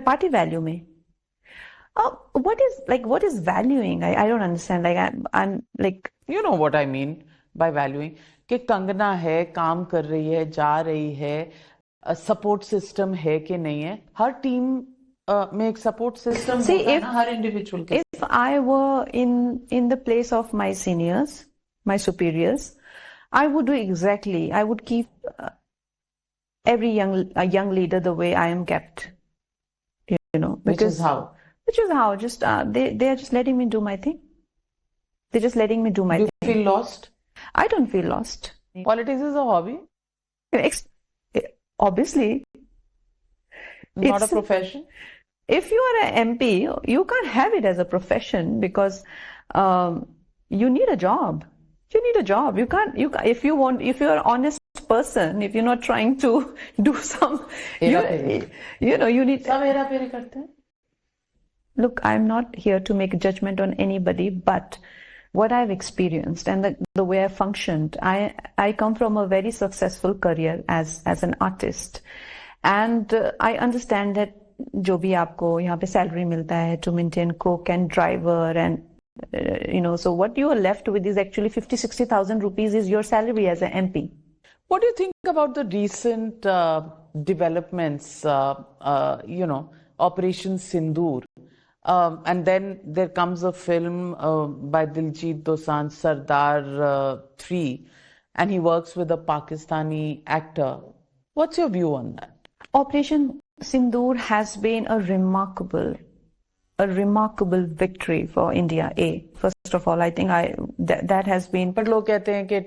party value में. What is valuing? I don't understand. Like I'm like, you know what I mean by valuing. कि कंगना है, काम कर रही है, जा रही है, सपोर्ट सिस्टम है कि नहीं है. हर टीम में एक सपोर्ट सिस्टम होता है ना हर इंडिविजुअल के. If I were in the place of my seniors, my superiors, I would do exactly. I would keep every young leader the way I am kept. You know, because Which is how just they are just letting me do my thing. They're just letting me do my thing. Do you feel lost? I don't feel lost. Politics is a hobby. Obviously. Not a profession. If you are an MP, you can't have it as a profession because you need a job. You need a job. You can't. If you're an honest person, if you're not trying to do some, you need. सब हेरा-फेरी करते हैं. Look, I'm not here to make a judgment on anybody, but what I've experienced and the way I functioned, I come from a very successful career as an artist, and I understand that जो भी आपको यहाँ पे salary मिलता है to maintain cook and driver and so what you are left with is actually 50,000-60,000 rupees is your salary as an MP. What do you think about the recent developments? Operation Sindoor. And then there comes a film by Diljit Dosanjh, Sardar 3, and he works with a Pakistani actor. What's your view on that? Operation Sindoor has been a remarkable victory for India. First of all, I think that has been. But लोग कहते हैं कि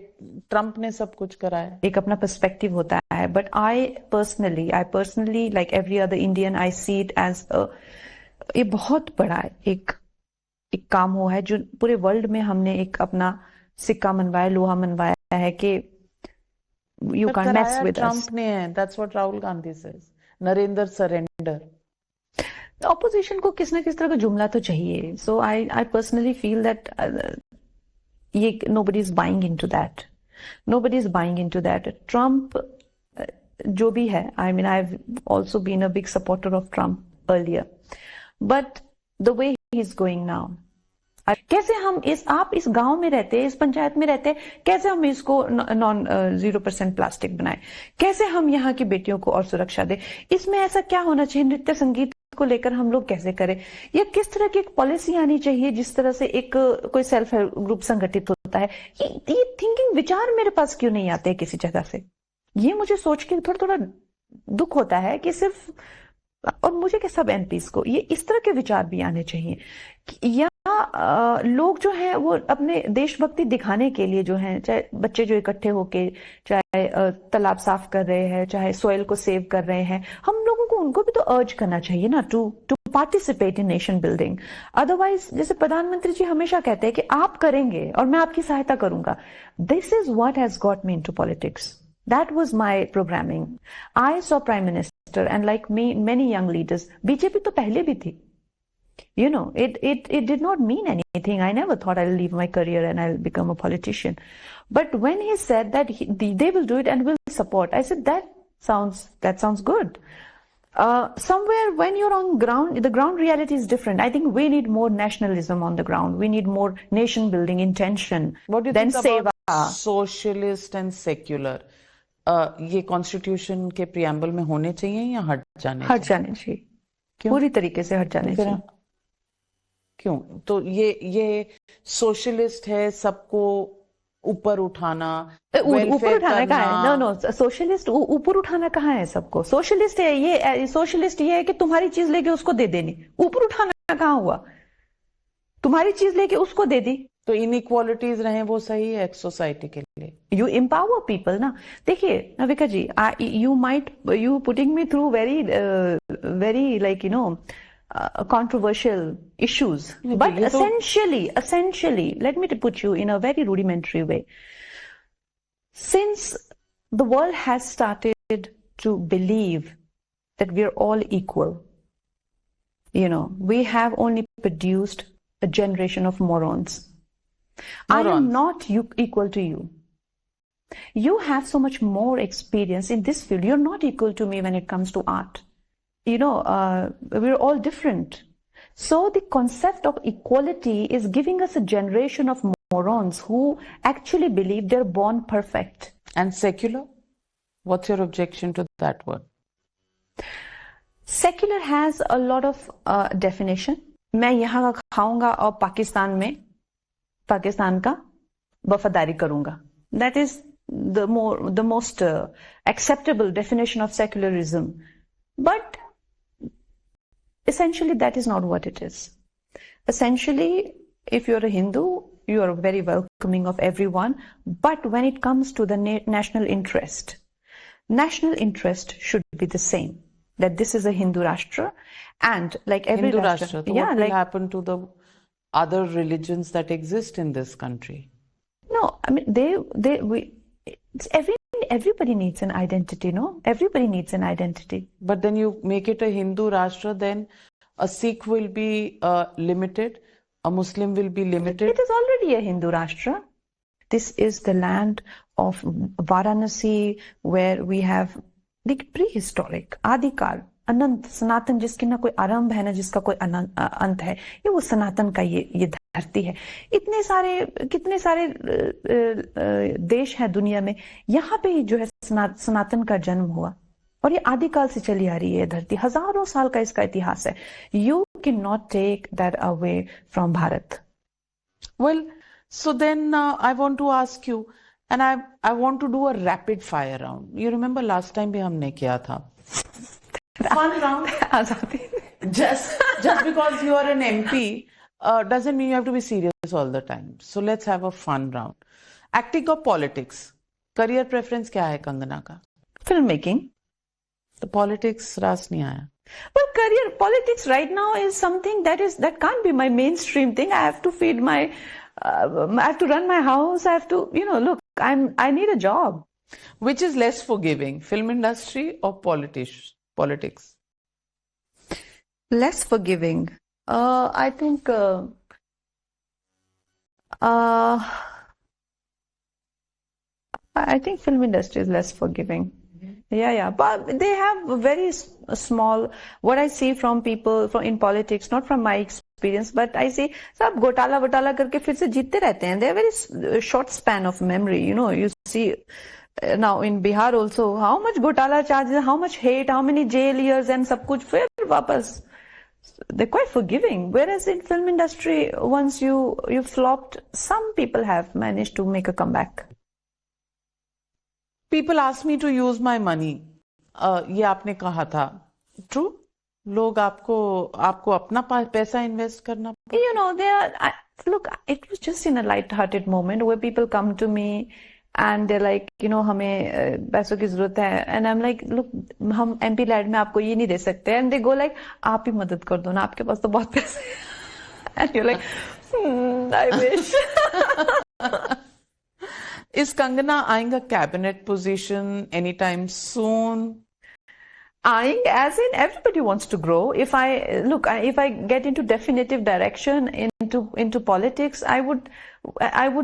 Trump ने सब कुछ कराया. एक अपना perspective होता है. But I personally, like every other Indian, I see it as ये बहुत बड़ा एक काम हुआ है जो पूरे वर्ल्ड में हमने एक अपना सिक्का मनवाया, लोहा मनवाया है कि you can't mess with us. Trump ने है. That's what Rahul Gandhi says. Narendra surrender. Opposition को किस ना किस तरह का जुमला तो चाहिए. So I personally feel that nobody is buying into that. Nobody is buying into that. Trump जो भी है, I mean I've also been a big supporter of Trump earlier. But the way he's going now, कैसे हम आप इस गांव में रहते, इस पंचायत में रहते, कैसे हम इसको 0% प्लास्टिक बनाए, कैसे हम यहाँ की बेटियों को और सुरक्षा दें, इसमें ऐसा क्या होना चाहिए, नृत्य संगीत को लेकर हम लोग कैसे करें, या किस तरह की एक पॉलिसी आनी चाहिए जिस तरह से एक कोई सेल्फ हेल्प ग्रुप संगठित होता है. ये थिंकिंग विचार मेरे पास क्यों नहीं आते किसी जगह से. ये मुझे सोच के थोड़ा दुख होता है कि सिर्फ, और मुझे क्या सब एमपीज को ये इस तरह के विचार भी आने चाहिए. या लोग जो हैं वो अपने देशभक्ति दिखाने के लिए जो हैं, चाहे बच्चे जो इकट्ठे होके चाहे तालाब साफ कर रहे हैं, चाहे सोइल को सेव कर रहे हैं, हम लोगों को उनको भी तो अर्ज करना चाहिए ना to participate in nation building. Otherwise जैसे प्रधानमंत्री जी हमेशा कहते हैं कि आप करेंगे और मैं आपकी सहायता करूंगा. This is what has got me into politics. That was my programming. I saw Prime Minister and like me, many young leaders, BJP तो पहले भी थी. It did not mean anything. I never thought I'll leave my career and I'll become a politician. But when he said that they will do it and will support, I said that sounds good. Somewhere when you're on ground, the ground reality is different. I think we need more nationalism on the ground. We need more nation building intention. What do you think about socialist and secular? ये constitution के preamble में होने चाहिए या हट जाने चाहिए. पूरी तरीके से हट जाने चाहिए. क्यों? तो ये सोशलिस्ट है, सबको ऊपर उठाना. ऊपर उठाना कहाँ है? नो सोशलिस्ट ऊपर उठाना कहाँ है सबको? सोशलिस्ट ये है कि तुम्हारी चीज लेके उसको दे देनी. ऊपर उठाना कहाँ हुआ? तुम्हारी चीज लेके उसको दे दी. तो इनइक्वालिटीज रहे वो सही है एक सोसाइटी के लिए. यू एम्पावर पीपल ना. देखिए नविका जी, you putting me through very like controversial issues, but essentially let me put you in a very rudimentary way. Since the world has started to believe that we are all equal, we have only produced a generation of morons. I am not equal to you. You have so much more experience in this field. You're not equal to me when it comes to art. we're all different. So the concept of equality is giving us a generation of morons who actually believe they're born perfect. And secular? What's your objection to that word? Secular has a lot of definition. मैं यहाँ का खाऊंगा और पाकिस्तान का वफादारी करूंगा. That is the most acceptable definition of secularism. But essentially that is not what it is. Essentially, if you're a Hindu, you are very welcoming of everyone. But when it comes to the national interest should be the same. That this is a Hindu Rashtra, and like every Hindu Rashtra. So yeah, what will happen to the other religions that exist in this country? No, I mean everybody needs an identity, no? Everybody needs an identity. But then you make it a Hindu Rashtra, then a Sikh will be limited, a Muslim will be limited. It is already a Hindu Rashtra. This is the land of Varanasi, where we have the prehistoric, आदिकाल, अनंत, सनातन, जिसकी ना कोई आरंभ है ना जिसका कोई अंत है, ये वो सनातन का ये धरती है. कितने सारे देश हैं दुनिया में, यहाँ पे ही जो है सनातन का जन्म हुआ, और ये आदिकाल से चली आ रही है धरती, हजारों साल का इसका इतिहास है. You cannot take that away from Bharat. Well, so then I want to ask you, and I want to do a rapid fire round. You remember last time भी हमने किया था. Fun round. just because you are an MP doesn't mean you have to be serious all the time. So let's have a fun round. Acting or politics? Career preference क्या है कंगना का? Filmmaking. The politics रास नहीं आया. Well, politics right now is something that can't be my mainstream thing. I have to feed I have to run my house. I have to, look, I need a job. Which is less forgiving, film industry or politics? Less forgiving. I think I think film industry is less forgiving. Yeah. But they have a very small, what I see from people in politics, not from my experience, but I see सब घोटाला करके फिर से जीतते रहते हैं. They have very short span of memory. You see now in Bihar also, how much घोटाला charges, how much hate, how many jail years and सब कुछ फिर वापस. They're quite forgiving. Whereas in film industry, once you flopped, some people have managed to make a comeback. People ask me to use my money. ये आपने कहा था. True? लोग आपको अपना पैसा invest करना. Look, it was just in a light-hearted moment where people come to me and they're like, हमें पैसों की जरूरत है. And I'm like, look, हम MP लैड में आपको ये नहीं दे सकते. And they go like, आप ही मदद कर दो ना, आपके पास तो बहुत पैसे हैं. And you're like, I wish. Is Kangana eyeing a cabinet position anytime soon? Eyeing, as in everybody wants to grow. If I get into definitive direction into politics, I would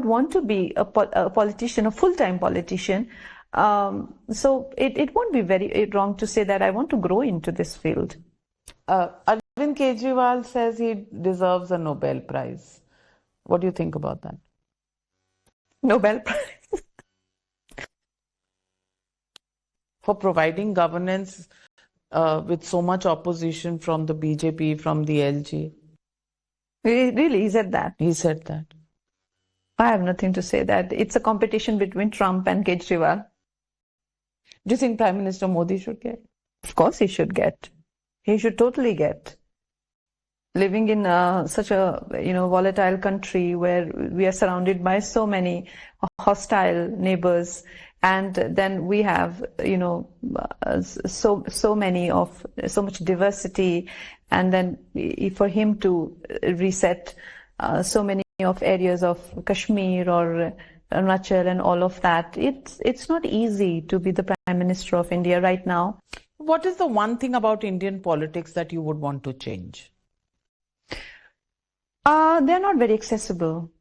want to be a politician, a full-time politician. So it won't be very wrong to say that I want to grow into this field. Arvind Kejriwal says he deserves a Nobel Prize. What do you think about that? Nobel Prize. For providing governance with so much opposition from the BJP, from the LG. Really, he said that? He said that. I have nothing to say that. It's a competition between Trump and Kejriwal. Do you think Prime Minister Modi should get? Of course he should get. He should totally get. Living in such a volatile country where we are surrounded by so many hostile neighbors, and then we have so much diversity, and then for him to reset so many of areas of Kashmir or Arunachal and all of that, it's not easy to be the Prime Minister of India right now. What is the one thing about Indian politics that you would want to change? They're not very accessible.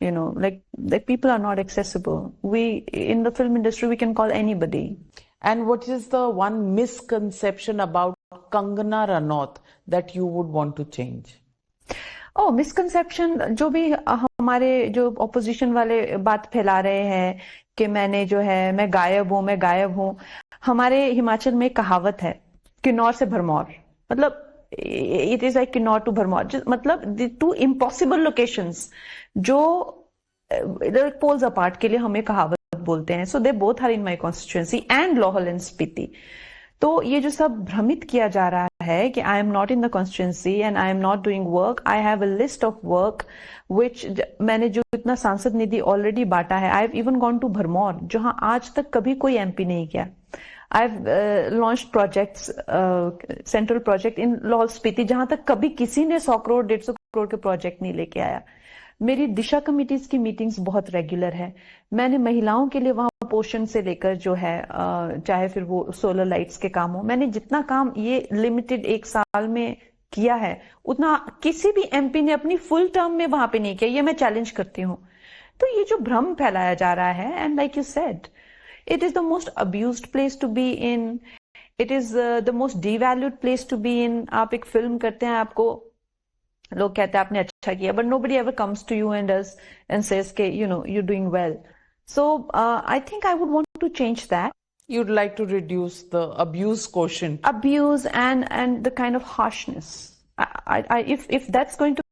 Like people are not accessible. In the film industry, we can call anybody. And what is the one misconception about Kangana Ranaut that you would want to change? Oh, misconception जो भी हमारे जो opposition वाले बात फैला रहे हैं कि मैं गायब हूँ। हमारे हिमाचल में कहावत है किन्नौर से भरमौर, मतलब it is like Kinnaur to Bharmour, मतलब द टू इम्पॉसिबल लोकेशंस जो पोल्स अपार्ट के लिए हमें कहावत बोलते हैं। So they both are in my constituency and Lahaul and Spiti. तो ये जो सब भ्रमित किया जा रहा है कि I am not in the constituency and I am not doing work, I have a list of work which मैंने जो इतना सांसद निधि ऑलरेडी बांटा है। I have even gone to Bharmour जहां आज तक कभी कोई एमपी नहीं गया। I have launched projects, central project in Lahaul Spiti जहां तक कभी किसी ने 100 करोड़ 150 करोड़ के प्रोजेक्ट नहीं लेके आया। मेरी दिशा कमिटीज की मीटिंग्स बहुत रेगुलर है। मैंने महिलाओं के लिए वहां पोषण से लेकर जो है चाहे फिर वो सोलर लाइट्स के काम हो, मैंने जितना काम ये लिमिटेड 1 साल में किया है उतना किसी भी एमपी ने अपनी फुल टर्म में वहां पे नहीं किया। ये मैं चैलेंज करती हूँ। तो ये जो भ्रम फैलाया जा रहा है, and like you said, it is the most abused place to be in, it is the most devalued place to be in. आप एक फिल्म करते हैं, आपको लोग कहते हैं आपने अच्छा किया, but nobody ever comes to you and says कि you're doing well. So I think I would want to change that. You'd like to reduce the abuse quotient. Abuse and the kind of harshness. If that's going to